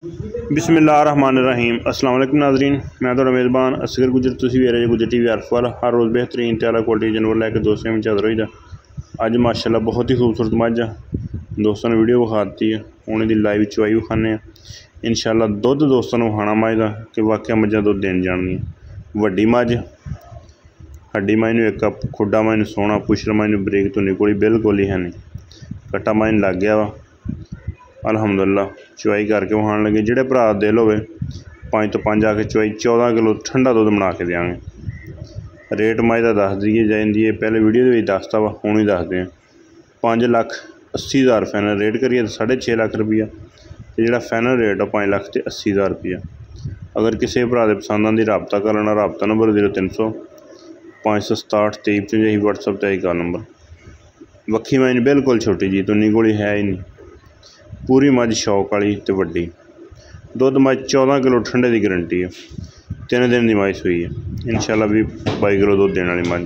बिस्मिल्लाहिर्रहमानिर्रहीम अस्सलाम वालेकुम नाज़रीन, मैं तो मेज़बान असगर गुजर तुसी वे गुजर टी वी अर्फ वाला हर रोज़ बेहतरीन त्याला क्वालिटी जानवर लैके दोस्तों में चल रही था। अज माशाल्लाह बहुत ही खूबसूरत मझ दोस्तों ने वीडियो विखाती है, हूँ दी लाइव चवाई विखाने इंशाल्लाह। दुध दोस्तों ने विखाना मझ का कि वाकई मझां दुध देन जानियां। वड्डी मझ हड्डी मझ नूं एक कप, खुड्डा मझ नूं सोहना, पुछर मझ नूं बरीक धुनी कोली बिल्कुल ही है नहीं, कट्टा मझ नूं लग गया वा। अलहमदुलिल्लाह चवाई करके विखाण लगे। जिहड़े भरा दिल होवे 5 तो 5 आके चवाई 14 किलो ठंडा दुध बना के देंगे। रेट मझ का दस दी जाती है, पहले वीडियो के दसता वा, हुण ही दसदे हैं। 5,80,000 फाइनल रेट करिए तो 6.5 लाख रुपया, तो जो फाइनल रेट है 5,80,000 रुपया। अगर किसी भरा दे पसंद आती रबता कर लेना। रबता नंबर 0300 567 2355 WhatsApp का कॉल नंबर। वक्खी मझ बिल्कुल छोटी जी, तुन्नी गोली है ही नहीं, पूरी मझ शौक वाली तो वड्डी। दुध मझ 14 किलो ठंडे की गारंटी है। 3 दिन की मझ सुई है, इंशाल्लाह भी 22 किलो दुध देने वाली मझ।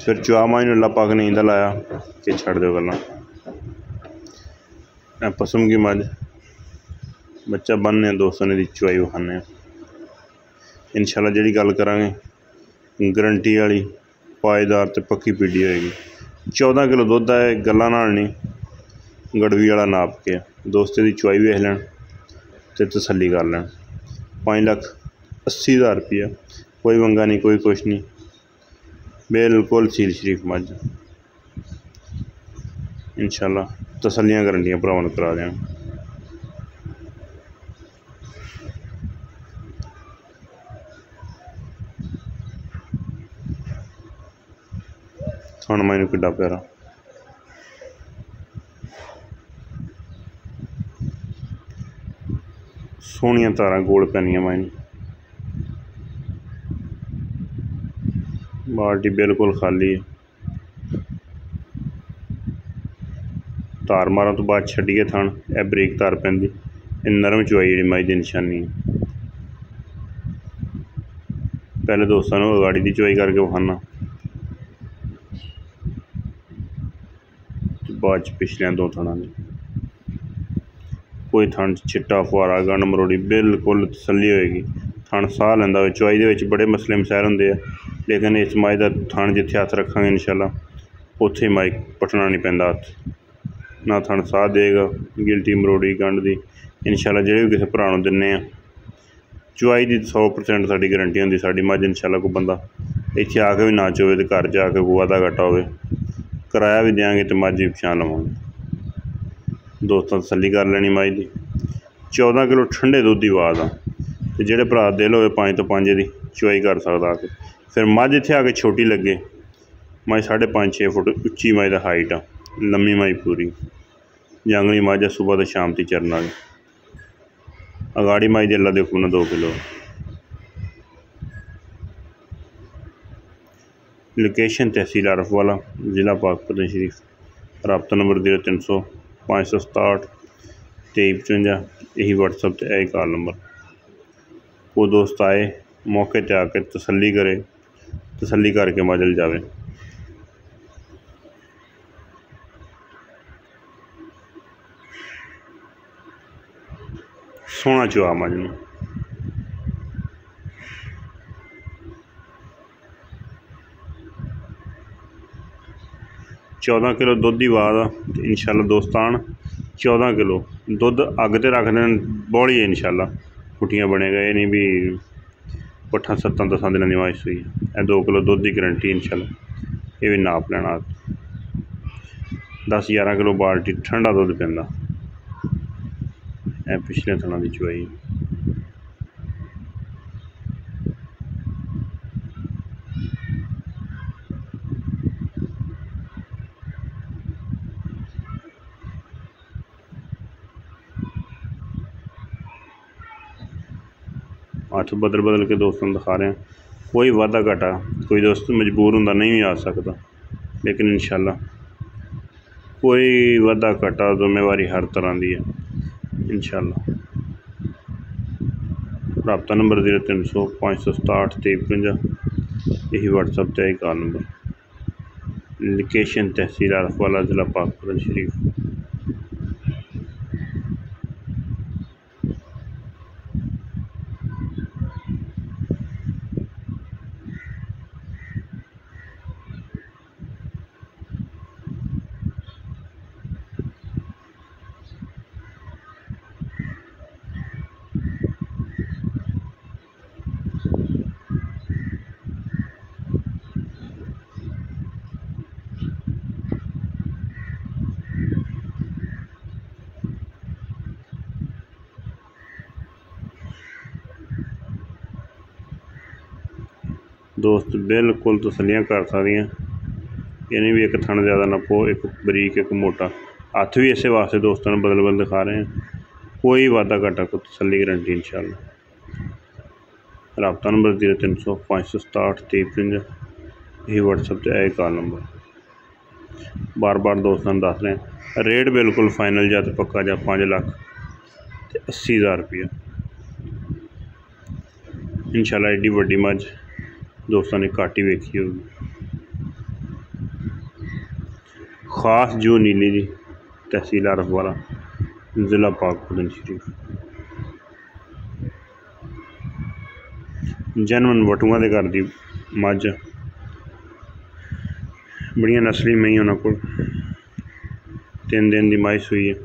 फिर चुआ मझ अल्लाह पाक ने ईंदा लाया कि छड़ दो गल्लां। पसम की मझ बच्चा बनने दोस्तों ने दी चुआई विखाने इंशाल्लाह। जी गल करांगे गारंटी वाली पायदार तो पक्की पीढ़ी होएगी। 14 किलो दुध है, गल्लां नाल नहीं, गड़वी वाला नाप के दोस्ते की चुआई वेख लैन तो तसली कर लैन। 5,80,000 रुपया, कोई वंगा नहीं, कोई कुछ नहीं, बिल्कुल सील शरीफ मझ। इंशाल्लाह तसलियां गारंटियां भरावां करा दें। थण मैनू किड्डा प्यारा, सोहनिया तारा गोल पैनिया मैनू। बाल्टी बिल्कुल खाली है। तार मारन तो बाद छड्डिए थण यह बरीक तार पैंदी, नरम चुआई जी मझ की निशानी है। पहले दोस्तों ने अगाड़ी की चुआई करके विखाना, बाद पिछलिया दो थणा की। कोई थण चिट्टा फुआरा गंढ मरोड़ी बिल्कुल तसली होएगी। थण साह लैंदा होवे। चुआई दे बड़े मसले मसैल होंदे आ, लेकिन इस मझ का थण जिथे हथ रखांगे इंशाल्लाह उत्थे मझ पटना नहीं पैंदा हथ ना। थण साह देगा गिलटी मरोड़ी गंढ दी इंशाल्लाह। जिहड़े भी किसी भरा नूं दिन्ने आ चुआई की 100% साडी गारंटी होंदी साडी मझ। इंशाल्लाह कोई बंदा इत्थे आके भी ना चोवे तो घर जाके कोई वाधा घाटा होवे किराया भी देंगे तो मझ भी पछाण लवांगे। दोस्तों तसली कर लैनी मझ की। 14 किलो ठंडे दुध की आवाज़ आ, तो जोड़े भरा दिल हो 5 तो 5 की चुआई कर सकता आके। फिर मझ इत्थे आके छोटी लगे, मझ 5.5-6 फुट उच्ची मझ का हाइट आ, लम्मी मझ पूरी जंगली मझ आ, सुबह तो शाम तक चरन वाली। अगाड़ी मझ की अल्लाह देखो ना 2 किलो। लोकेशन तहसील अर्फ वाला, ज़िला पाकपतन शरीफ। रबता नंबर 0300 567 2355, यही WhatsApp पर यही कॉल नंबर। वो दोस्त आए मौके पर आके तसली करे, तसली करके मझ ले जावे। सोहना चुआ मझ नूं। चौदह किलो दुध की आवाज़ आ, इंशाल्लाह दोस्तान 14 किलो दुध अग ते रख देन बौली है इंशाल्लाह। पुट्ठियां बनेगा, ये नहीं भी पट्ठा 7-10 दिन की मझ सुई। 2 किलो दुध की गारंटी इंशाल्लाह। ये भी नाप लेना। 10-11 किलो बाल्टी ठंडा दुध पैंदा। पिछले थणा की चुआई। हथ बदल बदल के दोस्तों दिखा रहे हैं। कोई वाधा घाटा, कोई दोस्त मजबूर होंदा नहीं भी आ सकता, लेकिन इंशाल्लाह कोई वाधा घाटा जिम्मेवारी हर तरह की है इंशाल्लाह। रबता नंबर 0300 567 2355, यही WhatsApp पर यही कॉल नंबर। लोकेशन तहसील अर्फ वाला, ज़िला पाकपतन शरीफ। दोस्त बिल्कुल तसलियां कर सकदियां। इन्हें भी एक थन ज़्यादा नपो, एक बरीक एक मोटा। हथ भी इस वास्ते दोस्तों ने बदल बदल दिखा रहे हैं, कोई वाधा घाटा कोई तसली गारंटी इंशाअल्लाह। रबता नंबर 0300 567 2355, यही व्हाट्सएप से है कॉल नंबर। बार बार दोस्तों दस रहे हैं रेट बिल्कुल फाइनल जा तो पक्का जा 5,80,000 रुपया इंशाअल्लाह। एडी वड्डी मझ दोस्तों ने घट ही वेखी होगी। खास जू नीली जी, तहसील आरफवाला, ज़िला पाकपुर शरीफ। जनवन वटुआ के घर की मझ, बड़िया नस्ली मई उन्होंने को 3 दिन की माई सूई है।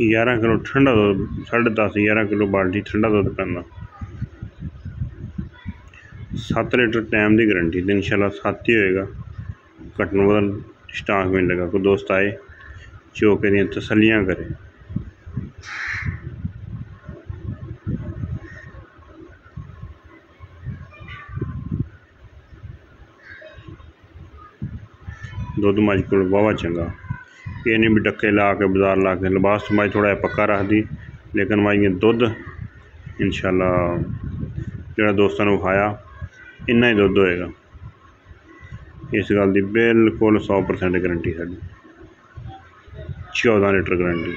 ग्यारह किलो ठंडा दुध, 10.5 11 किलो बाल्टी ठंडा दुध पैंदा। 7 लीटर टाइम की गारंटी, तो इंशाल्लाह 7 ही होएगा, घटन बदन स्टाक मिलेगा। कोई दोस्त आए चौके दी तसलियां करे। दुध मझ को वाहवा चंगा, ये नहीं भी डक्के ला के बाजार ला के। लिबास मझ थोड़ा पक्का रखती, लेकिन मझ दुध इंशाअल्लाह जो दोस्तों ने विखाया इन्ना ही दुध होएगा। इस गल की बिल्कुल 100% गारंटी साड़ी। 14 लीटर गारंटी,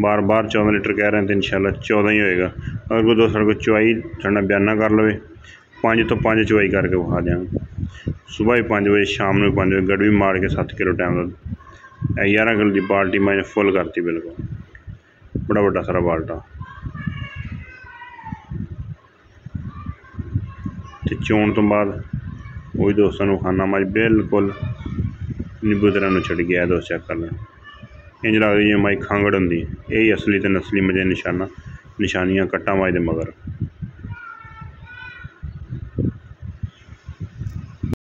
बार बार 14 लीटर कह रहे हैं, तो इंशाअल्लाह 14 ही होएगा। अगर कोई दोस्त को चुवाई साढ़ा बयाना कर लवे, 5 तो 5 चुवाई करके विखा देंगे। सुबह ही 5 बजे, शाम में 5 बजे, गड़वी मार के 7 किलो टाइम दुध। 11 किलो की बाल्टी मैंने फुल करती, बिल्कुल बड़ा बड़ा सारा बाल्टा। तो चोन तो बाद वही दोस्तों को खाना मझ बिल्कुल नींबू तरह छड़ गया। दोस्त चेक कर लें, इंज लगती जिवें मझ खांगड़ होंदी। यही असली तो नस्ली मझे निशानियां कट्टा मझ दे मगर।